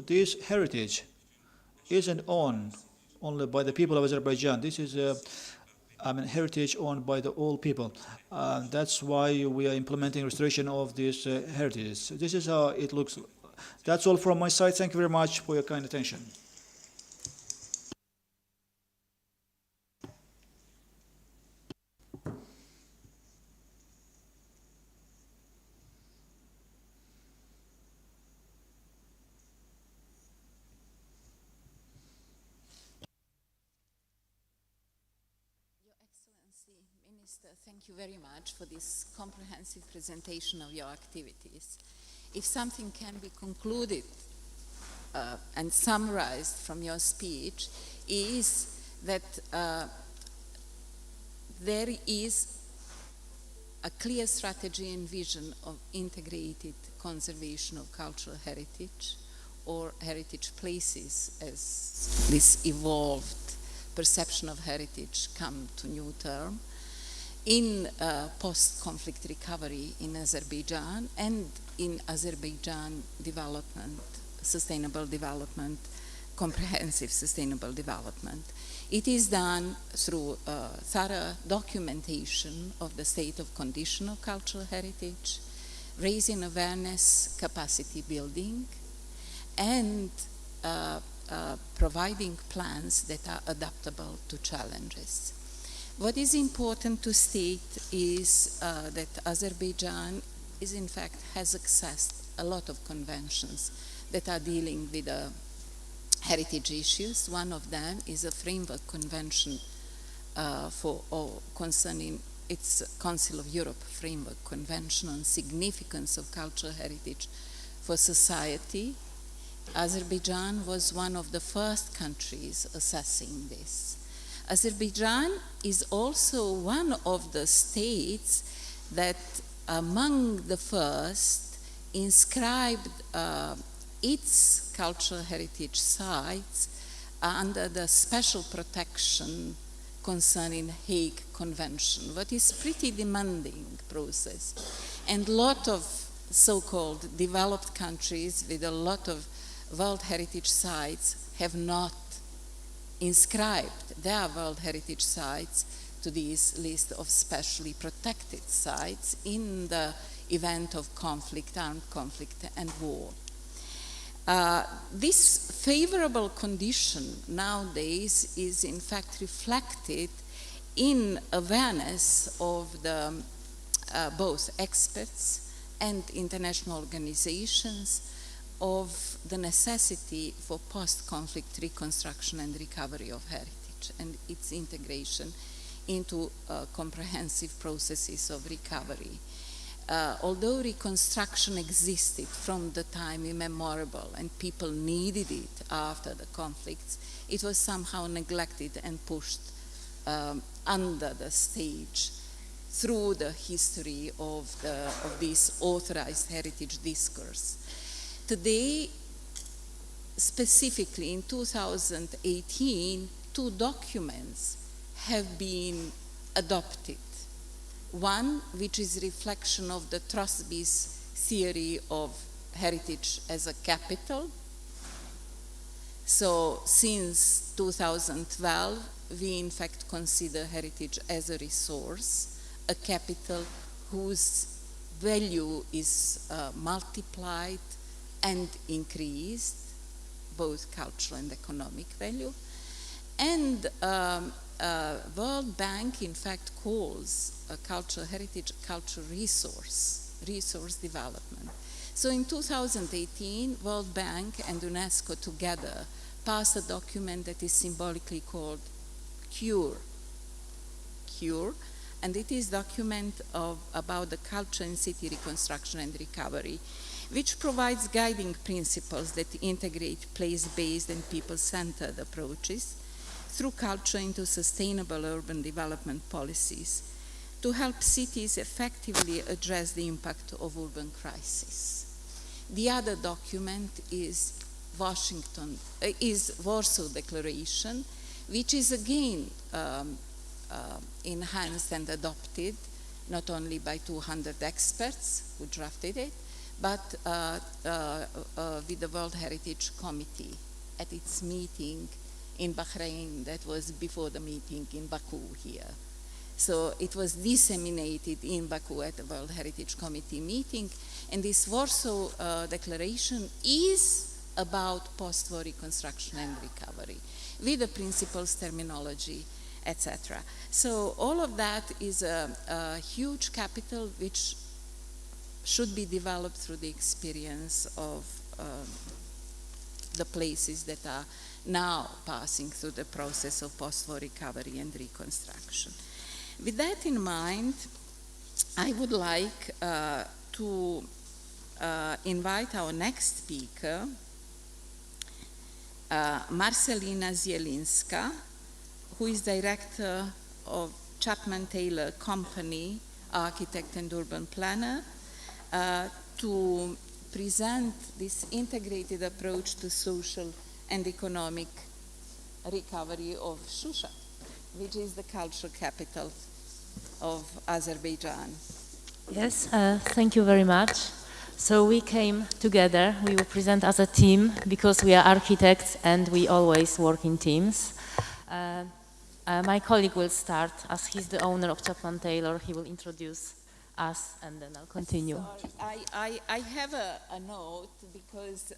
this heritage isn't owned only by the people of Azerbaijan. This is heritage owned by the all people. That's why we are implementing restoration of this heritage. This is how it looks. That's all from my side. Thank you very much for your kind attention. Minister, thank you very much for this comprehensive presentation of your activities. If something can be concluded and summarized from your speech, is that there is a clear strategy and vision of integrated conservation of cultural heritage or heritage places as this evolved perception of heritage come to new term in post-conflict recovery in Azerbaijan and in Azerbaijan development, sustainable development, comprehensive sustainable development. It is done through thorough documentation of the state of condition of cultural heritage, raising awareness, capacity building, and providing plans that are adaptable to challenges. What is important to state is that Azerbaijan is in fact has accessed a lot of conventions that are dealing with heritage issues. One of them is a framework convention concerning its Council of Europe framework convention on significance of cultural heritage for society. Azerbaijan was one of the first countries assessing this. Azerbaijan is also one of the states that among the first inscribed its cultural heritage sites under the special protection concerning Hague Convention, what is pretty demanding process. And a lot of so-called developed countries with a lot of World Heritage sites have not inscribed their World Heritage sites to this list of specially protected sites in the event of conflict, armed conflict, and war. This favorable condition nowadays is in fact reflected in awareness of the both experts and international organizations of the necessity for post-conflict reconstruction and recovery of heritage and its integration into comprehensive processes of recovery. Although reconstruction existed from the time immemorial and people needed it after the conflicts, it was somehow neglected and pushed under the stage through the history of this authorized heritage discourse. Today, specifically in 2018, two documents have been adopted. One, which is a reflection of the Trustbee's theory of heritage as a capital. So since 2012, we in fact consider heritage as a resource, a capital whose value is multiplied and increased, both cultural and economic value. And World Bank in fact calls a cultural heritage cultural resource development. So in 2018, World Bank and UNESCO together passed a document that is symbolically called CURE, and it is a document about the culture and city reconstruction and recovery, which provides guiding principles that integrate place-based and people-centered approaches through culture into sustainable urban development policies to help cities effectively address the impact of urban crisis. The other document is Warsaw Declaration, which is again enhanced and adopted not only by 200 experts who drafted it, but with the World Heritage Committee at its meeting in Bahrain that was before the meeting in Baku here. So it was disseminated in Baku at the World Heritage Committee meeting, and this Warsaw Declaration is about post-war reconstruction and recovery, with the principles, terminology, etc. So all of that is a huge capital which should be developed through the experience of the places that are now passing through the process of post-war recovery and reconstruction. With that in mind, I would like to invite our next speaker, Marcelina Zielinska, who is director of Chapman Taylor Company, architect and urban planner, to present this integrated approach to social and economic recovery of Shusha, which is the cultural capital of Azerbaijan. Yes, thank you very much. So we came together, we will present as a team because we are architects and we always work in teams. My colleague will start as he's the owner of Chapman Taylor. He will introduce us and then I'll continue. Sorry, I have a note because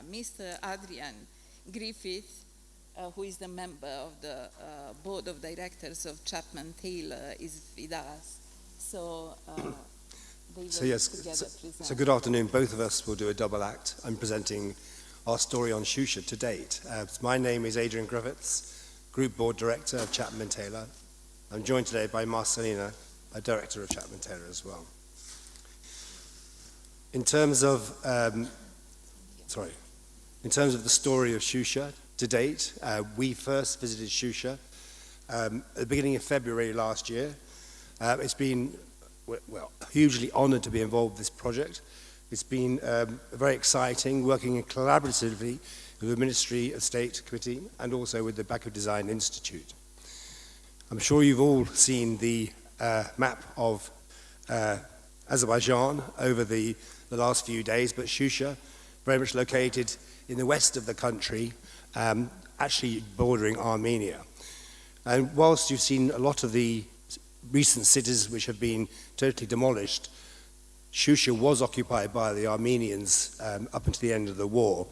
Mr. Adrian Griffith, who is the member of the board of directors of Chapman Taylor, is with us. So they will together present. So good afternoon. Both of us will do a double act. I'm presenting our story on Shusha to date. My name is Adrian Griffiths, Group Board Director of Chapman Taylor. I'm joined today by Marcelina, a Director of Chapman Taylor as well. In terms of the story of Shusha to date, we first visited Shusha at the beginning of February last year. It's been hugely honoured to be involved with this project. It's been very exciting, working collaboratively with the Ministry of State Committee and also with the Baku Design Institute. I'm sure you've all seen the map of Azerbaijan over the last few days, but Shusha, very much located in the west of the country, actually bordering Armenia. And whilst you've seen a lot of the recent cities which have been totally demolished, Shusha was occupied by the Armenians up until the end of the war,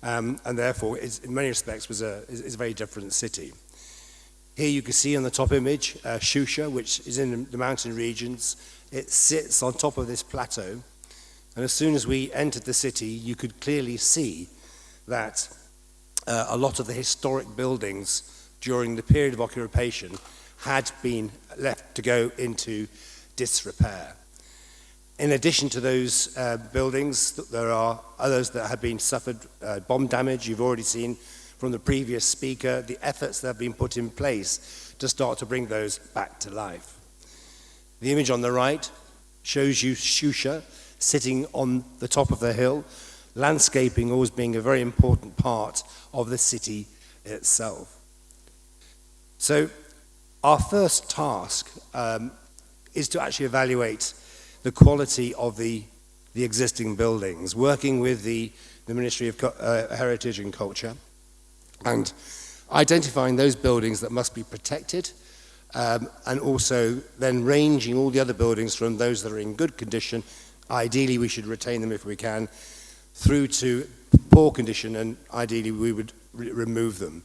and therefore in many respects is a very different city. Here you can see on the top image Shusha, which is in the mountain regions. It sits on top of this plateau, and as soon as we entered the city, you could clearly see that a lot of the historic buildings during the period of occupation had been left to go into disrepair. In addition to those buildings, there are others that have been suffered bomb damage. You've already seen from the previous speaker the efforts that have been put in place to start to bring those back to life. The image on the right shows you Shusha sitting on the top of the hill, landscaping always being a very important part of the city itself. So our first task is to actually evaluate the quality of the existing buildings, working with the Ministry of Heritage and Culture, and identifying those buildings that must be protected, and also then ranging all the other buildings from those that are in good condition, ideally we should retain them if we can, through to poor condition, and ideally we would remove them.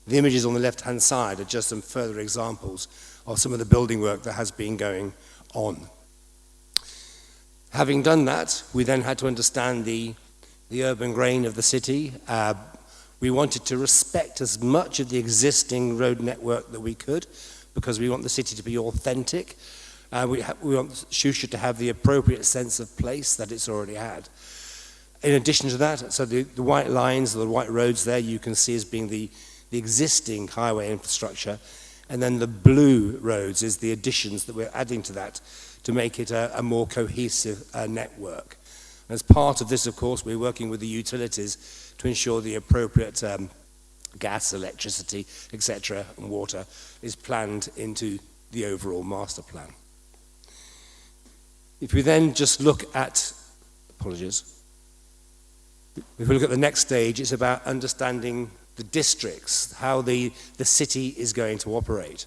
The images on the left-hand side are just some further examples of some of the building work that has been going on. Having done that, we then had to understand the urban grain of the city. We wanted to respect as much of the existing road network that we could, because we want the city to be authentic. We want Shusha to have the appropriate sense of place that it's already had. In addition to that, so the white lines, the white roads there, you can see as being the existing highway infrastructure, and then the blue roads is the additions that we're adding to that to make it a more cohesive network. As part of this, of course, we're working with the utilities to ensure the appropriate gas, electricity, etc., and water is planned into the overall master plan. If we then just look at Apologies. If we look at the next stage, it's about understanding the districts, how the city is going to operate.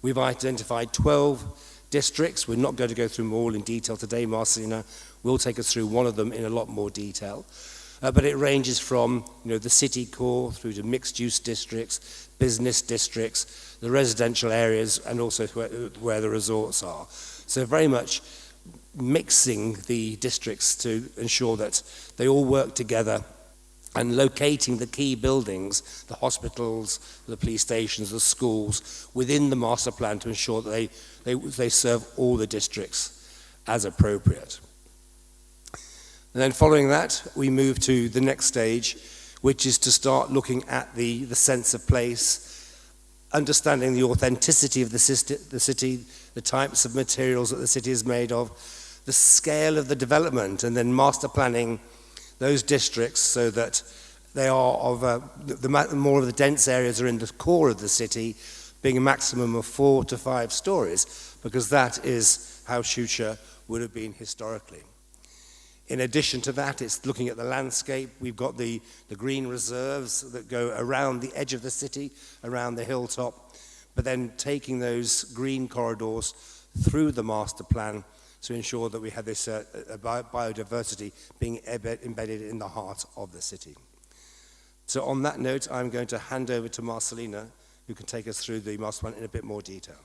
We've identified 12 districts. We're not going to go through them all in detail today. Marcelina will take us through one of them in a lot more detail. But it ranges from the city core through to mixed-use districts, business districts, the residential areas, and also where the resorts are. So very much mixing the districts to ensure that they all work together and locating the key buildings, the hospitals, the police stations, the schools, within the master plan to ensure that they serve all the districts as appropriate. And then following that, we move to the next stage, which is to start looking at the sense of place, understanding the authenticity of the city, the types of materials that the city is made of, the scale of the development, and then master planning those districts so that they are of more of the dense areas are in the core of the city, being a maximum of 4 to 5 stories, because that is how Shusha would have been historically. In addition to that, it's looking at the landscape. We've got the green reserves that go around the edge of the city, around the hilltop, but then taking those green corridors through the master plan to ensure that we have this biodiversity being embedded in the heart of the city. So on that note, I'm going to hand over to Marcelina, who can take us through the master plan in a bit more detail.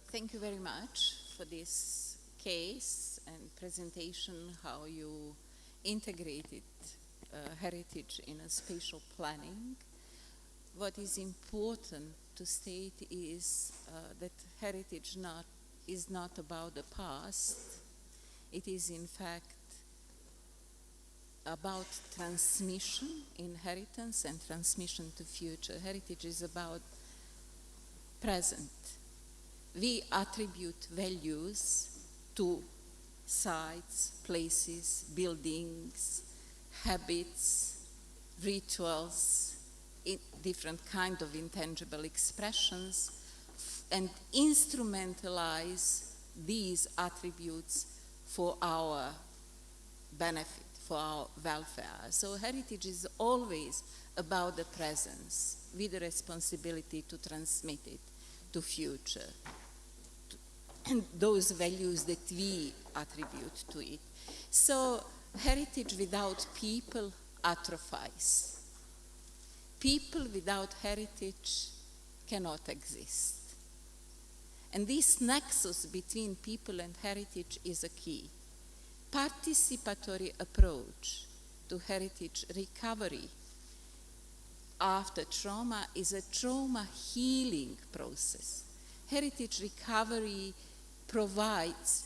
Thank you very much for this case and presentation, how you integrated heritage in a spatial planning. What is important to state is that heritage is not about the past. It is in fact about transmission, inheritance, and transmission to future. Heritage is about present. We attribute values to sites, places, buildings, habits, rituals, different kind of intangible expressions, and instrumentalize these attributes for our benefit, for our welfare. So heritage is always about the presence, with the responsibility to transmit it to future, and those values that we attribute to it. So heritage without people atrophies. People without heritage cannot exist. And this nexus between people and heritage is a key. Participatory approach to heritage recovery after trauma is a trauma healing process. Heritage recovery provides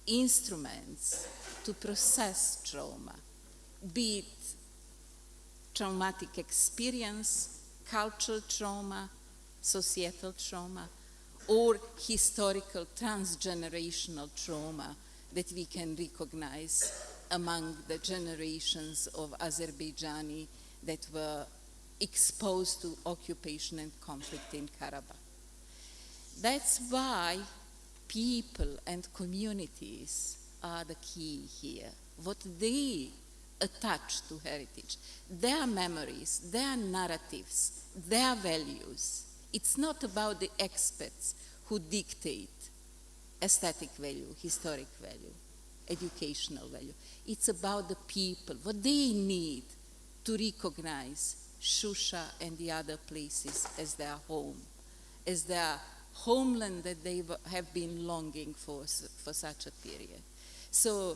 instruments to process trauma, be it traumatic experience, cultural trauma, societal trauma, or historical transgenerational trauma that we can recognize among the generations of Azerbaijani that were exposed to occupation and conflict in Karabakh. That's why people and communities are the key here. What they attach to heritage, their memories, their narratives, their values. It's not about the experts who dictate aesthetic value, historic value, educational value. It's about the people, what they need to recognize Shusha and the other places as their home, as their homeland that they have been longing for such a period. So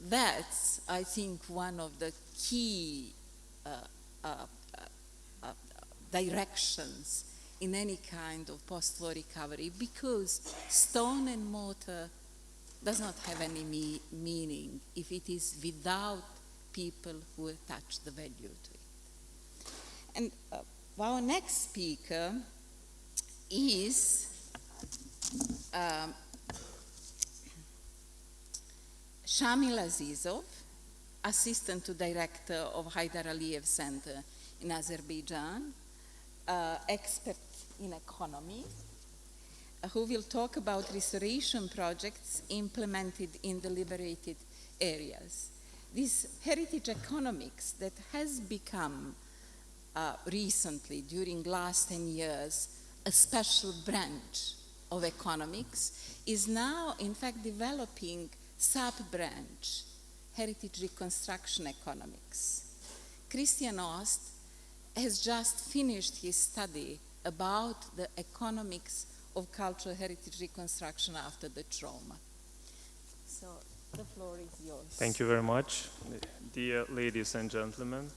that's, I think, one of the key directions in any kind of post-war recovery, because stone and mortar does not have any meaning if it is without people who attach the value to it. And our next speaker is Shamil Azizov, Assistant to Director of Haidar Aliyev Center in Azerbaijan, expert in economy. who will talk about restoration projects implemented in the liberated areas. This heritage economics that has become recently, during last 10 years, a special branch of economics, is now in fact developing sub-branch, heritage reconstruction economics. Christian Ost has just finished his study about the economics of cultural heritage reconstruction after the trauma. So the floor is yours. Thank you very much. Dear ladies and gentlemen,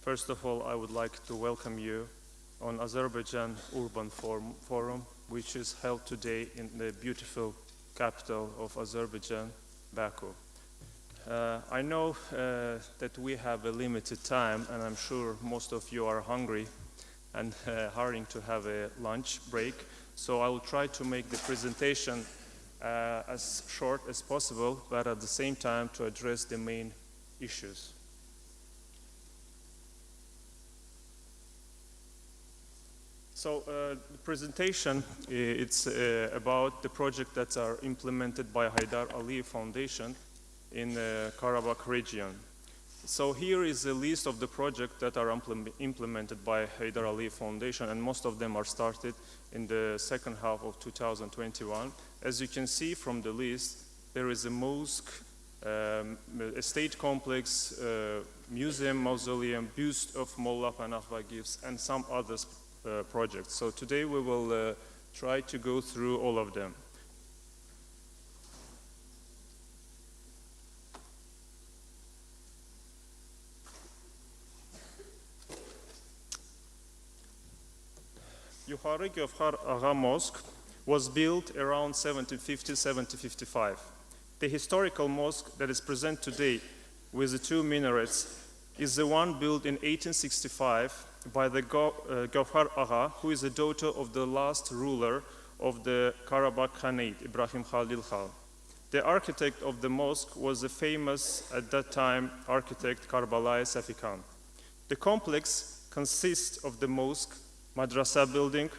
first of all, I would like to welcome you on Azerbaijan Urban Forum, which is held today in the beautiful capital of Azerbaijan, Baku. I know that we have a limited time, and I'm sure most of you are hungry and hurrying to have a lunch break. So I will try to make the presentation as short as possible, but at the same time to address the main issues. So the presentation, it's about the project that are implemented by Haydar Aliyev Foundation in the Karabakh region. So here is a list of the projects that are implemented by Haydar Aliyev Foundation, and most of them are started in the second half of 2021. As you can see from the list, there is a mosque, a state complex, museum, mausoleum, buste of Molla Panahva Gives, and some other projects. So today we will try to go through all of them. Yukhari Gövhar Agha Mosque was built around 1750-1755. The historical mosque that is present today with the two minarets is the one built in 1865 by the Gövhar Agha, who is the daughter of the last ruler of the Karabakh Khanate, Ibrahim Khalil Khan. The architect of the mosque was the famous, at that time, architect Karbalai Safi Khan. The complex consists of the mosque, madrasa building,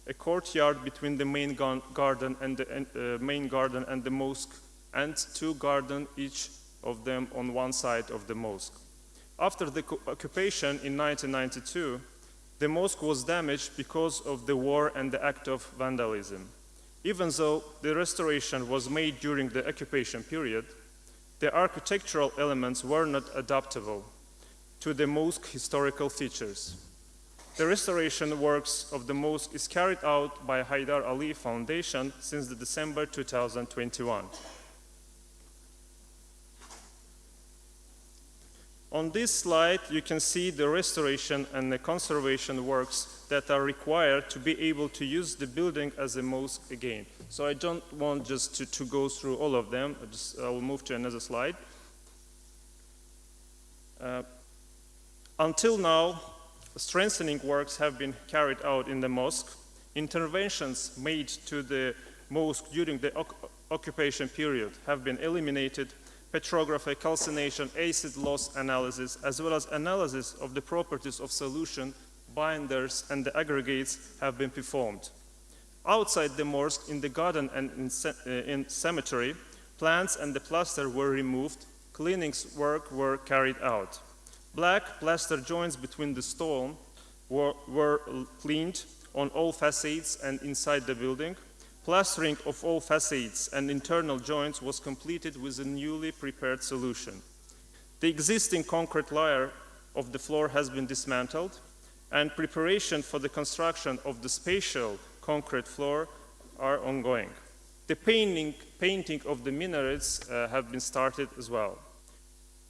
a courtyard between the main garden and the mosque, and two gardens, each of them on one side of the mosque. After the occupation in 1992, the mosque was damaged because of the war and the act of vandalism. Even though the restoration was made during the occupation period, the architectural elements were not adaptable to the mosque historical features. The restoration works of the mosque is carried out by Haydar Aliyev Foundation since the December 2021. On this slide, you can see the restoration and the conservation works that are required to be able to use the building as a mosque again. So I don't want just to go through all of them. I will move to another slide. Until now, strengthening works have been carried out in the mosque. Interventions made to the mosque during the occupation period have been eliminated. Petrography, calcination, acid loss analysis, as well as analysis of the properties of solution, binders, and the aggregates have been performed. Outside the mosque, in the garden and in cemetery, plants and the plaster were removed. Cleaning work were carried out. Black plaster joints between the stone were cleaned on all facades and inside the building. Plastering of all facades and internal joints was completed with a newly prepared solution. The existing concrete layer of the floor has been dismantled, and preparation for the construction of the spatial concrete floor are ongoing. The painting of the minarets have been started as well.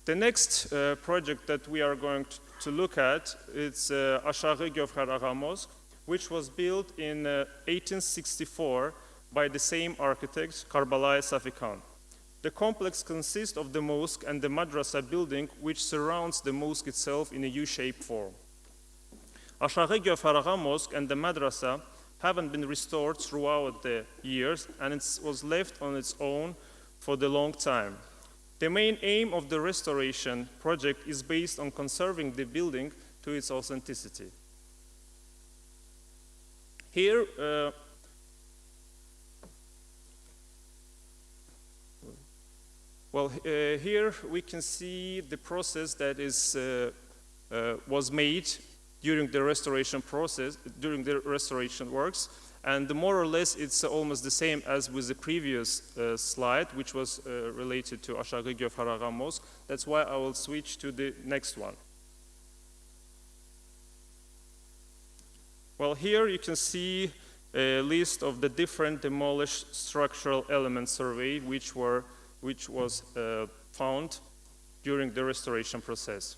The next project that we are going to look at is Ashaghi Gövhar Agha Mosque, which was built in 1864 by the same architect, Karbalai Safi Khan. The complex consists of the mosque and the madrasa building, which surrounds the mosque itself in a U-shaped form. Ashaghi Gövhar Agha Mosque and the madrasa haven't been restored throughout the years, and it was left on its own for the long time. The main aim of the restoration project is based on conserving the building to its authenticity. Here, Well, here we can see the process that was made during the restoration process, during the restoration works, and more or less it's almost the same as with the previous slide, which was related to Aşağı Gövharağa Mosque. That's why I will switch to the next one. Well, here you can see a list of the different demolished structural elements survey which was found during the restoration process.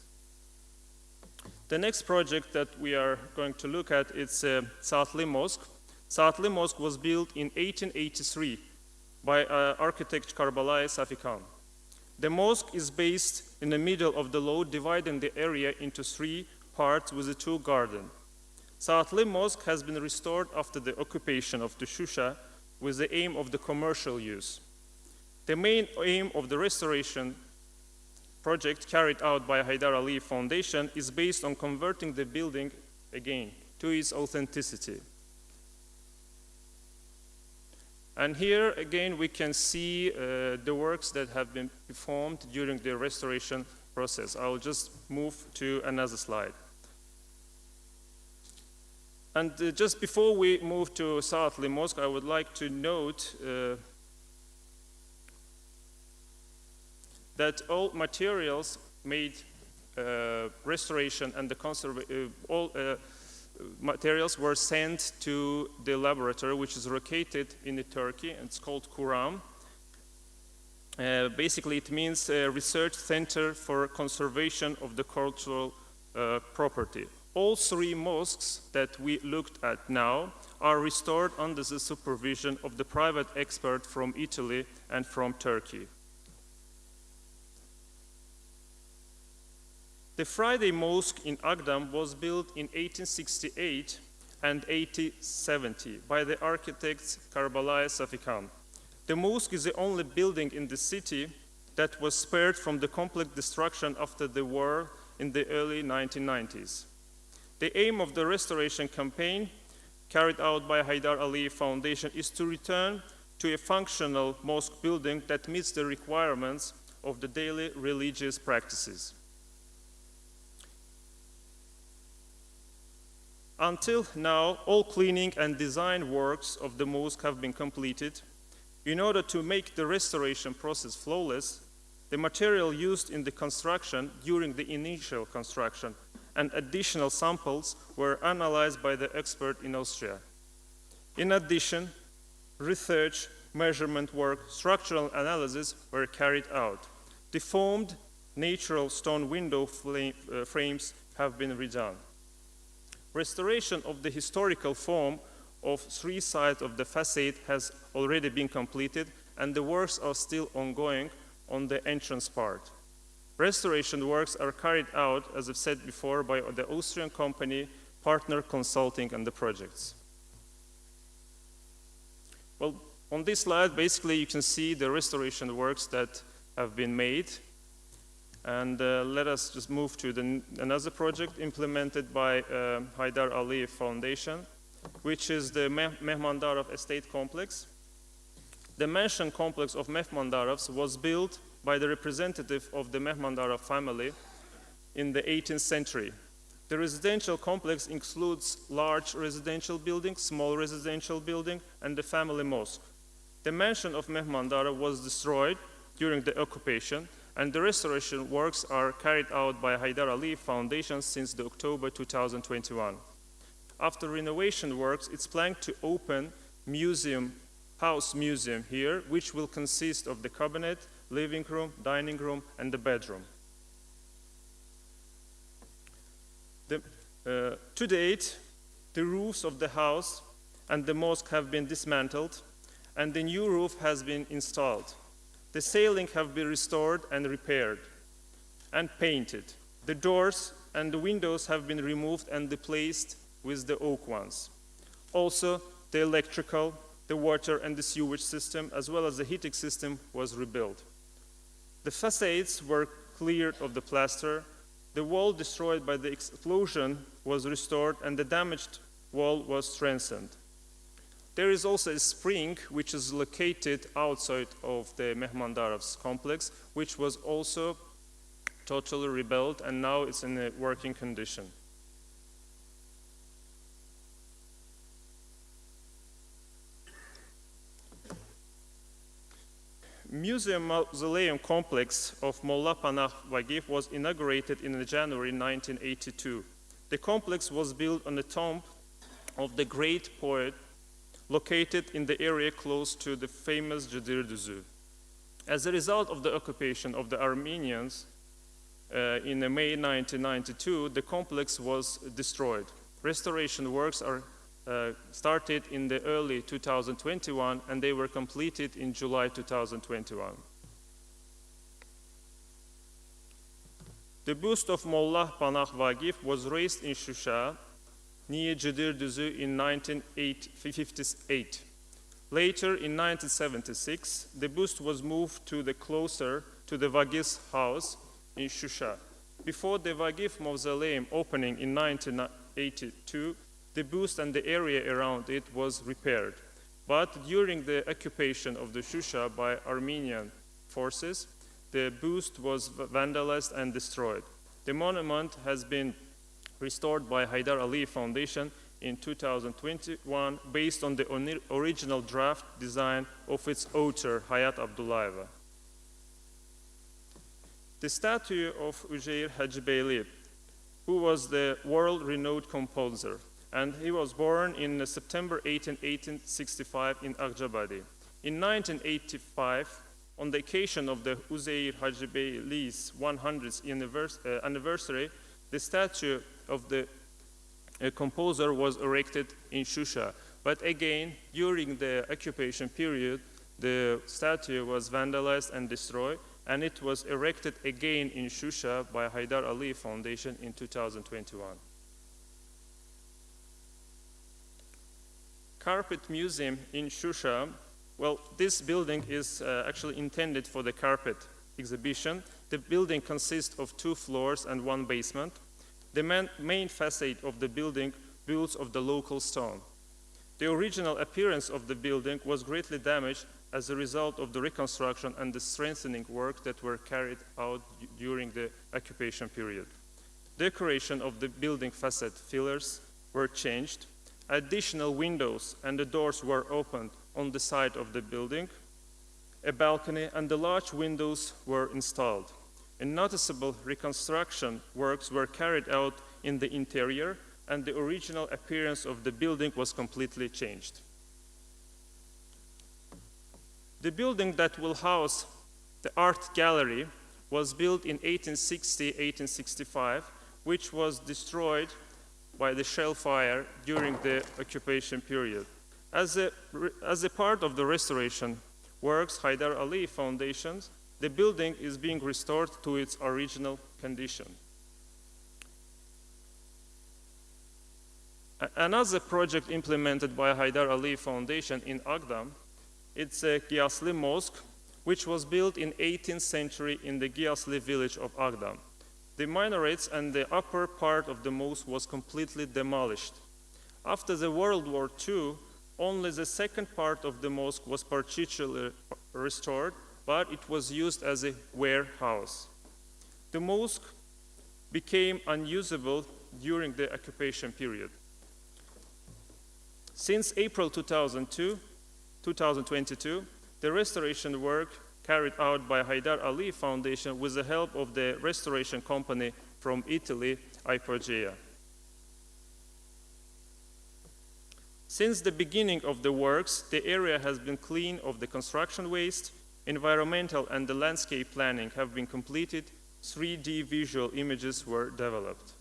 The next project that we are going to look at is Kiosli Mosque. Kiosli Mosque was built in 1883 by architect Karbala Safikan. The mosque is based in the middle of the load, dividing the area into 3 parts with a 2 gardens. Kiosli Mosque has been restored after the occupation of the Shusha with the aim of the commercial use. The main aim of the restoration project carried out by Haydar Aliyev Foundation is based on converting the building again to its authenticity. And here again we can see the works that have been performed during the restoration process. I will just move to another slide. And just before we move to Kiosli Mosque, I would like to note that all materials made restoration and the materials were sent to the laboratory, which is located in Turkey, and it's called Kuram. Basically, it means a research center for conservation of the cultural property. All 3 mosques that we looked at now are restored under the supervision of the private expert from Italy and from Turkey. The Friday Mosque in Ağdam was built in 1868 and 1870 by the architects Karbala Safikan. The mosque is the only building in the city that was spared from the complete destruction after the war in the early 1990s. The aim of the restoration campaign carried out by Haydar Aliyev Foundation is to return to a functional mosque building that meets the requirements of the daily religious practices. Until now, all cleaning and design works of the mosque have been completed. In order to make the restoration process flawless, the material used in the construction during the initial construction and additional samples were analyzed by the expert in Austria. In addition, research, measurement work, structural analysis were carried out. Deformed natural stone window frames have been redone. Restoration of the historical form of 3 sides of the facade has already been completed, and the works are still ongoing on the entrance part. Restoration works are carried out, as I've said before, by the Austrian company Partner Consulting and the projects. Well, on this slide, basically you can see the restoration works that have been made. And let us just move to another project implemented by Haydar Aliyev Foundation, which is the Mehmandarov Estate Complex. The mansion complex of Mehmandarovs was built by the representative of the Mehmandarov family in the 18th century. The residential complex includes large residential building, small residential building, and the family mosque. The mansion of Mehmandarov was destroyed during the occupation, and the restoration works are carried out by Haydar Aliyev Foundation since the October 2021. After renovation works, it's planned to open house museum here, which will consist of the cabinet, living room, dining room, and the bedroom. To date, the roofs of the house and the mosque have been dismantled, and the new roof has been installed. The ceiling have been restored and repaired and painted. The doors and the windows have been removed and replaced with the oak ones. Also, the electrical, the water and the sewage system, as well as the heating system, was rebuilt. The facades were cleared of the plaster. The wall destroyed by the explosion was restored, and the damaged wall was strengthened. There is also a spring which is located outside of the Mehmandarov's complex, which was also totally rebuilt, and now it's in a working condition. Museum Mausoleum complex of Molla Panah Vagif was inaugurated in January 1982. The complex was built on the tomb of the great poet located in the area close to the famous Cıdır Düzü. As a result of the occupation of the Armenians in May 1992, the complex was destroyed. Restoration works are started in the early 2021, and they were completed in July 2021. The bust of Molla Panah Vagif was raised in Shusha, near Cıdır Düzü in 1958. Later, in 1976, the bust was moved to the closer to the Vagif's house in Shusha. Before the Vagif mausoleum opening in 1982, the bust and the area around it was repaired. But during the occupation of the Shusha by Armenian forces, the bust was vandalized and destroyed. The monument has been restored by Haydar Aliyev Foundation in 2021 based on the original draft design of its author, Hayat Abdullayeva. The statue of Üzeyir Hacıbeyli, who was the world-renowned composer, and he was born in September 18, 1865 in Ağdam. In 1985, on the occasion of the Üzeyir Hacıbeyli's 100th anniversary, the statue of the composer was erected in Shusha. But again, during the occupation period, the statue was vandalized and destroyed, and it was erected again in Shusha by Haydar Aliyev Foundation in 2021. Carpet Museum in Shusha, well, this building is actually intended for the carpet exhibition. The building consists of 2 floors and 1 basement. The main facade of the building built of the local stone. The original appearance of the building was greatly damaged as a result of the reconstruction and the strengthening work that were carried out during the occupation period. Decoration of the building facade pillars were changed. Additional windows and the doors were opened on the side of the building. A balcony and the large windows were installed. A noticeable reconstruction works were carried out in the interior, and the original appearance of the building was completely changed. The building that will house the art gallery was built in 1860-1865, which was destroyed by the shell fire during the occupation period. As a part of the restoration works, Haydar Aliyev Foundation, the building is being restored to its original condition. Another project implemented by Haydar Aliyev Foundation in Ağdam, it's a Kiosli Mosque, which was built in 18th century in the Kiosli village of Ağdam. The minarets and the upper part of the mosque was completely demolished. After the World War II, only the second part of the mosque was partially restored, but it was used as a warehouse. The mosque became unusable during the occupation period. Since April 2022, the restoration work carried out by Haydar Aliyev Foundation with the help of the restoration company from Italy, Ipogea. Since the beginning of the works, the area has been clean of the construction waste, environmental and the landscape planning have been completed, 3D visual images were developed.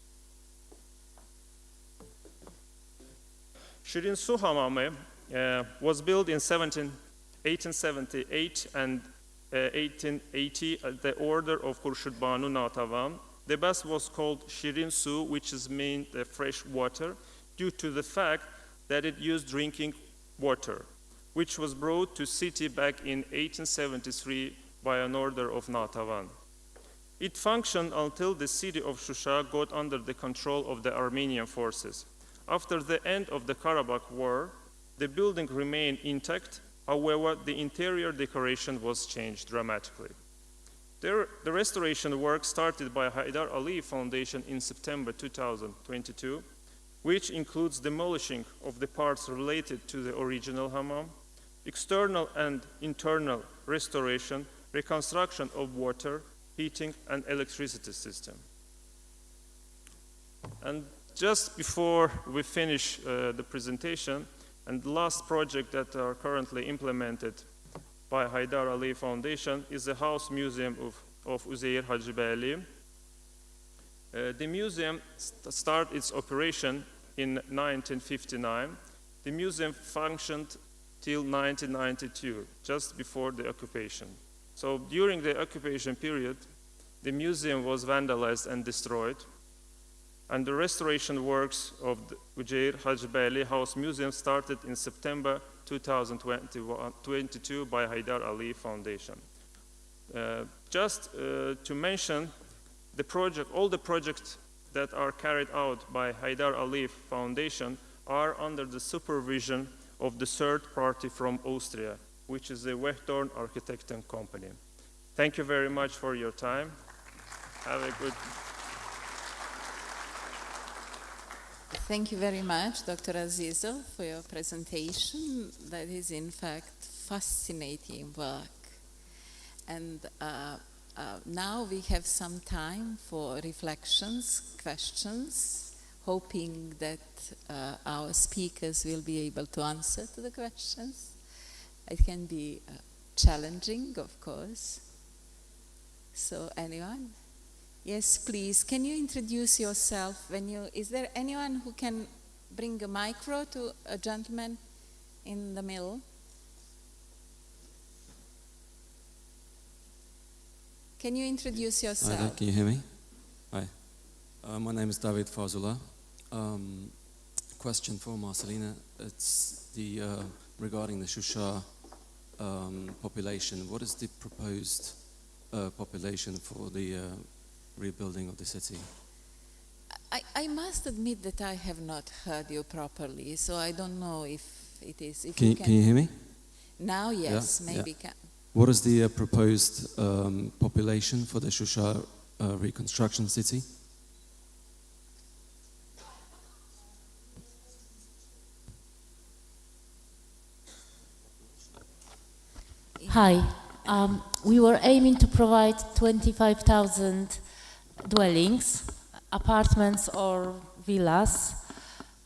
Shirin Su Hamamı was built in 1878 and 1880 at the order of Khurshid Banu Natavan. The bath was called Shirin Su, which is meant fresh water, due to the fact that it used drinking water, which was brought to city back in 1873 by an order of Natavan. It functioned until the city of Shusha got under the control of the Armenian forces. After the end of the Karabakh War, the building remained intact. However, the interior decoration was changed dramatically. The restoration work started by Haydar Aliyev Foundation in September 2022, which includes demolishing of the parts related to the original hammam, external and internal restoration, reconstruction of water, heating, and electricity system. And just before we finish the presentation, and the last project that are currently implemented by Haydar Aliyev Foundation is the House Museum of Üzeyir Hacıbeyli. The museum started its operation in 1959. The museum functioned till 1992, just before the occupation. So during the occupation period, the museum was vandalized and destroyed, and the restoration works of the Üzeyir Hacıbeyli House Museum started in September 2022 by Haydar Aliyev Foundation. Just to mention the project, all the projects that are carried out by Haydar Aliyev Foundation are under the supervision of the third party from Austria, which is the Wechtorn Architekten Company. Thank you very much for your time. Have a good... Thank you very much, Dr. Azizov, for your presentation. That is, in fact, fascinating work. And now we have some time for reflections, questions, hoping that our speakers will be able to answer to the questions. It can be challenging, of course. So, anyone? Yes, please. Can you introduce yourself? Is there anyone who can bring a micro to a gentleman in the middle? Can you introduce yourself? Hi there, can you hear me? Hi. My name is David Fazula. Question for Marcelina. It's regarding the Shusha population. What is the proposed population for the rebuilding of the city? I must admit that I have not heard you properly, so I don't know if it is. If Can you hear me? Now, yes, Yeah, maybe. yeah. What is the proposed population for the Shusha reconstruction city? Hi. We were aiming to provide 25,000 dwellings, apartments or villas.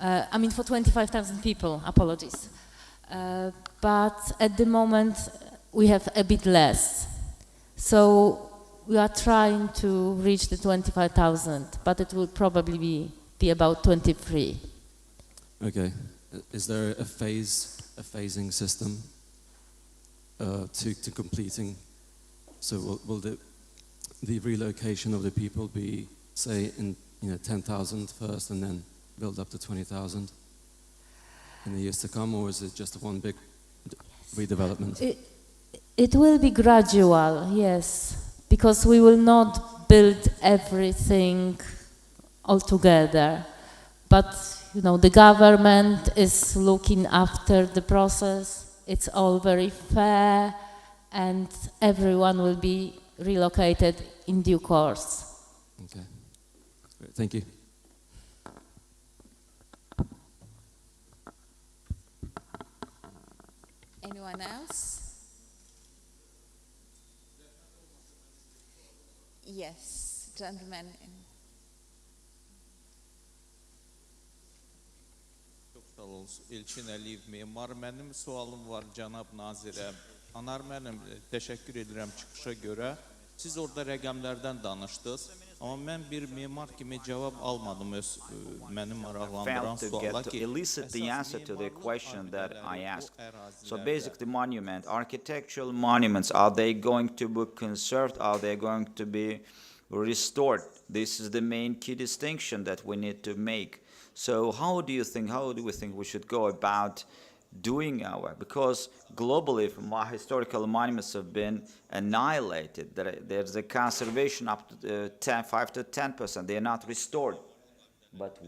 I mean, for 25,000 people, apologies. But at the moment, we have a bit less. So we are trying to reach the 25,000, but it will probably be about 23. Okay. Is there a phasing system to completing? So will the relocation of the people be, say, in 10,000 first and then build up to 20,000 in the years to come, or is it just one big redevelopment? It will be gradual, yes, because we will not build everything all together. But the government is looking after the process. It's all very fair, and everyone will be relocated in due course. Okay, great. Thank you. Anyone else? Yes, gentlemen. Çok sağ olun. İlçin Əliyev memar. Mənim sualım var cənab nazirə. Anar mənim təşəkkür edirəm çıxışa görə. Siz orada rəqəmlərdən danışdınız. Amma mən bir memar kimi cavab almadım mənim maraqlandıran suala ki. Elicit the answer to the question that I asked. So basically monument, architectural monuments, are they going to be conserved? Are they going to be restored? This is the main key distinction that we need to make. So how do we think we should go about doing because globally historical monuments have been annihilated. There's a conservation up to 5 to 10%. They are not restored. But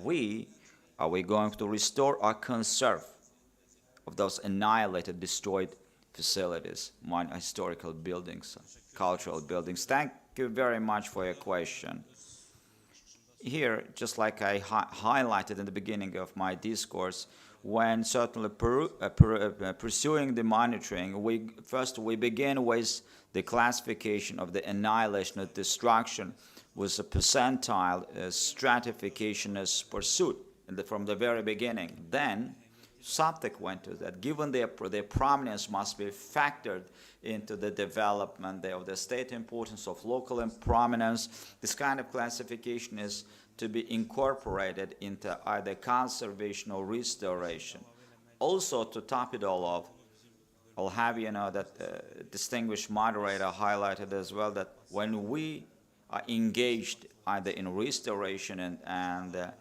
are we going to restore or conserve? of those annihilated, destroyed facilities, historical buildings, cultural buildings. Thank you very much for your question. Here, just like I highlighted in the beginning of my discourse, when certainly pursuing the monitoring, we begin with the classification of the annihilation or destruction with a percentile stratification as pursued from the very beginning. Then, subsequent to that, given their prominence must be factored into the development of the state importance of local prominence, this kind of classification is to be incorporated into either conservation or restoration. Also, to top it all off, I'll have you know that distinguished moderator highlighted as well that when we are engaged either in restoration and the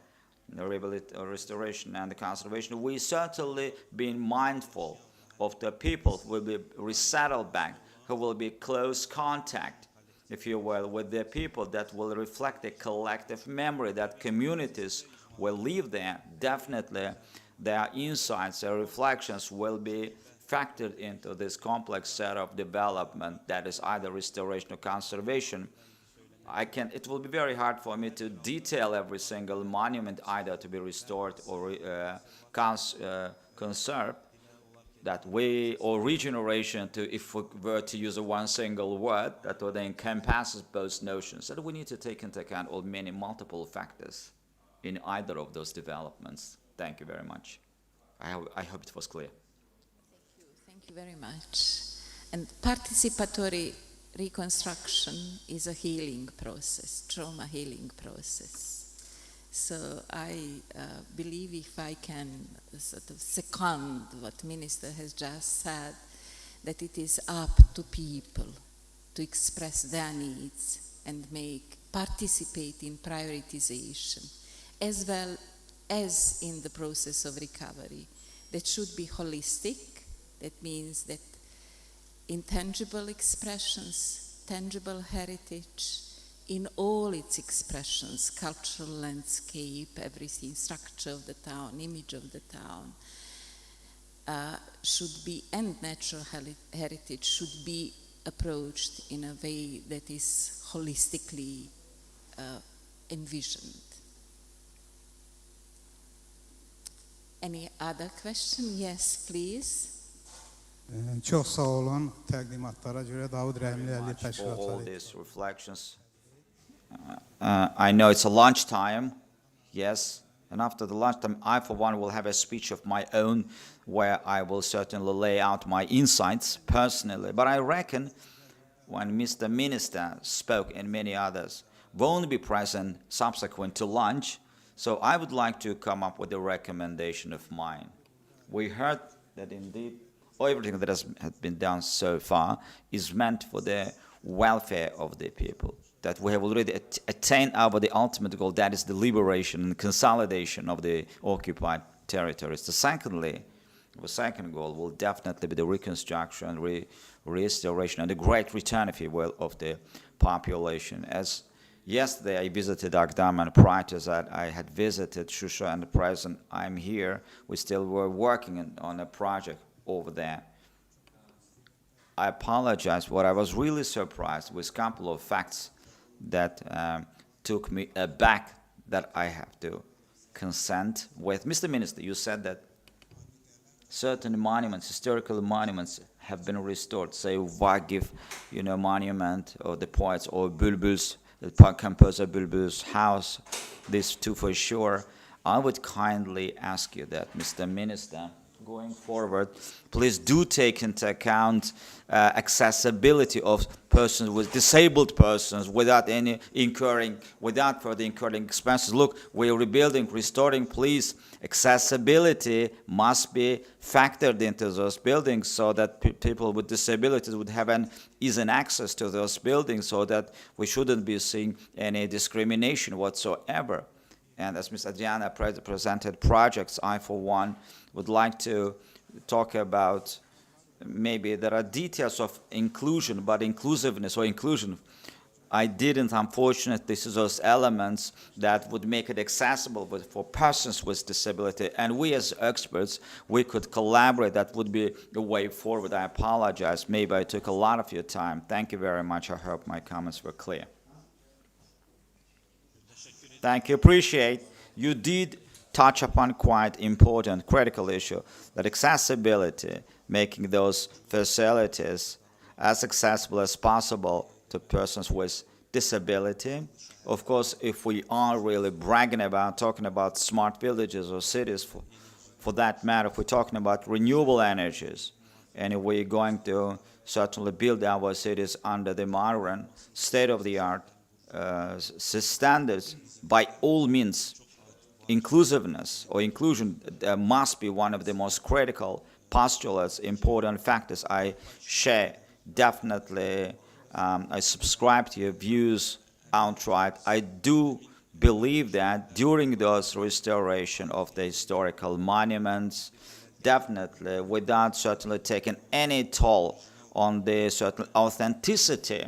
restoration and the conservation, we certainly being mindful of the people who will be resettled back, who will be close contact, if you will, with the people that will reflect a collective memory, that communities will live there. Definitely their insights, their reflections will be factored into this complex set of development that is either restoration or conservation. It will be very hard for me to detail every single monument either to be restored or conserved, or regeneration, if we were to use one single word, that would encompasses both notions. That we need to take into account all many multiple factors in either of those developments. Thank you very much. I hope it was clear. Thank you very much. And participatory reconstruction is a healing process, trauma healing process. So I believe if I can sort of second what Minister has just said, that it is up to people to express their needs and participate in prioritization, as well as in the process of recovery. That should be holistic. That means that intangible expressions, tangible heritage, in all its expressions, cultural landscape, everything, structure of the town, image of the town, and natural heritage should be approached in a way that is holistically envisioned. Any other question? Yes, please. Çox sağ olun təqdimatlara görə Davud Rəhimliyəli For təşkilatları. all these reflections. I know it's a lunchtime, yes, and after the lunchtime, I for one will have a speech of my own where I will certainly lay out my insights personally. But I reckon when Mr. Minister spoke and many others won't be present subsequent to lunch, so I would like to come up with a recommendation of mine. We heard that indeed everything that has been done so far is meant for the welfare of the people, that we have already attained the ultimate goal, that is the liberation and consolidation of the occupied territories. The second goal will definitely be the reconstruction, restoration, and the great return, if you will, of the population. As yesterday I visited Ağdam, and prior to that I had visited Shusha, and at present I'm here. We still were working on a project over there. I apologize, but I was really surprised with a couple of facts that took me aback that I have to consent with. Mr. Minister, you said that certain monuments, historical monuments, have been restored, say Vagif, monument, or the poets, or Bülbül's, the composer Bülbül's house, these two for sure. I would kindly ask you that, Mr. Minister, going forward, please do take into account accessibility of persons with disabled persons without further incurring expenses. Look, we're rebuilding, restoring, please. Accessibility must be factored into those buildings so that people with disabilities would have an easy access to those buildings, so that we shouldn't be seeing any discrimination whatsoever. And as Ms. Adriana presented projects, I, for one, would like to talk about, maybe there are details of inclusion, but inclusiveness or inclusion. I didn't, unfortunately, this is those elements that would make it accessible for persons with disability. And we as experts, we could collaborate. That would be the way forward. I apologize. Maybe I took a lot of your time. Thank you very much. I hope my comments were clear. Thank you. Appreciate. You did touch upon quite important, critical issue, that accessibility, making those facilities as accessible as possible to persons with disability. Of course, if we are really bragging about, talking about smart villages or cities, for that matter, if we're talking about renewable energies, and if we're going to certainly build our cities under the modern, state-of-the-art standards, by all means, inclusiveness or inclusion must be one of the most critical postulates, important factors. I share definitely. I subscribe to your views outright. I do believe that during those restoration of the historical monuments, definitely, without certainly taking any toll on the certain authenticity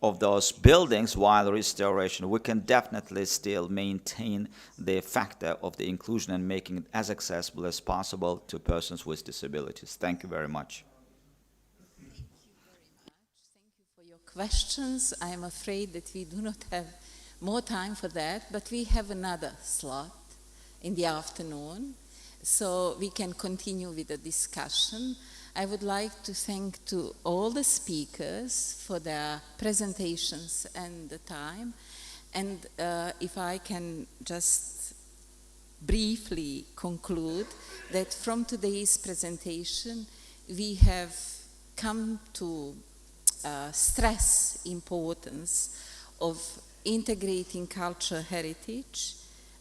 of those buildings while restoration, we can definitely still maintain the factor of the inclusion and making it as accessible as possible to persons with disabilities. Thank you very much. Questions. I am afraid that we do not have more time for that, but we have another slot in the afternoon, so we can continue with the discussion. I would like to thank to all the speakers for their presentations and the time, and if I can just briefly conclude that from today's presentation we have come to stress importance of integrating cultural heritage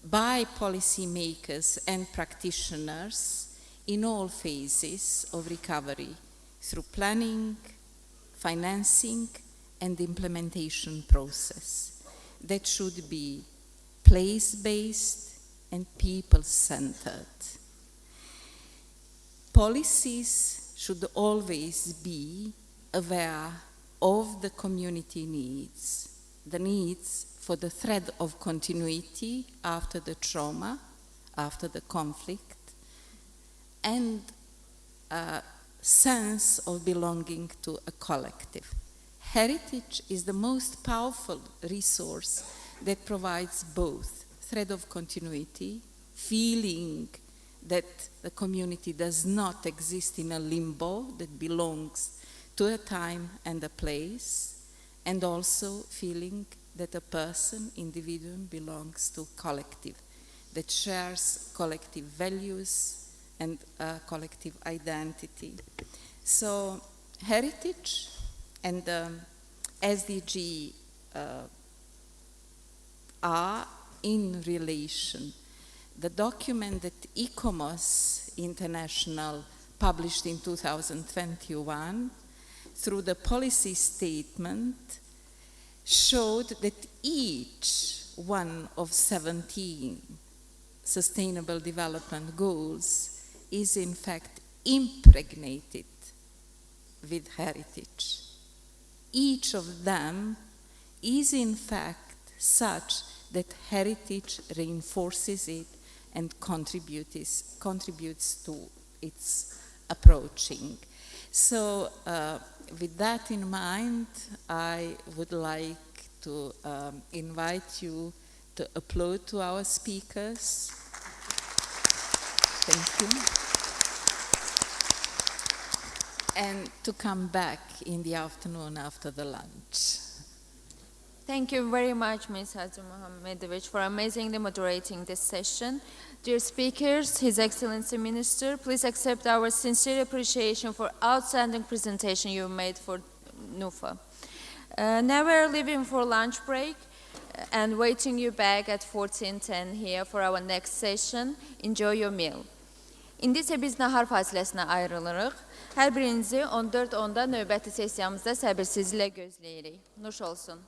by policymakers and practitioners in all phases of recovery through planning, financing, and implementation process that should be place-based and people-centered. Policies should always be aware of the community needs, the needs for the thread of continuity after the trauma, after the conflict, and a sense of belonging to a collective. Heritage is the most powerful resource that provides both thread of continuity, feeling that the community does not exist in a limbo that belongs to a time and a place, and also feeling that a person, individual, belongs to collective, that shares collective values and collective identity. So heritage and SDG are in relation. The document that ICOMOS International published in 2021 through the policy statement showed that each one of 17 Sustainable Development Goals is in fact impregnated with heritage. Each of them is in fact such that heritage reinforces it and contributes to its approaching. So with that in mind, I would like to invite you to applaud to our speakers. Thank you. And to come back in the afternoon after the lunch. Thank you very much, Ms. Hacı Muhammedovic, for amazingly moderating this session. Dear speakers, His Excellency Minister, please accept our sincere appreciation for outstanding presentation you made for NUFA. Now we're leaving for lunch break and waiting you back at 14:10 here for our next session. Enjoy your meal. İndi isə biz nahar fasiləsinə ayrılırıq. Hər birinizi 14:10-da növbəti sessiyamızda səbirsizliklə gözləyirik. Nuş olsun.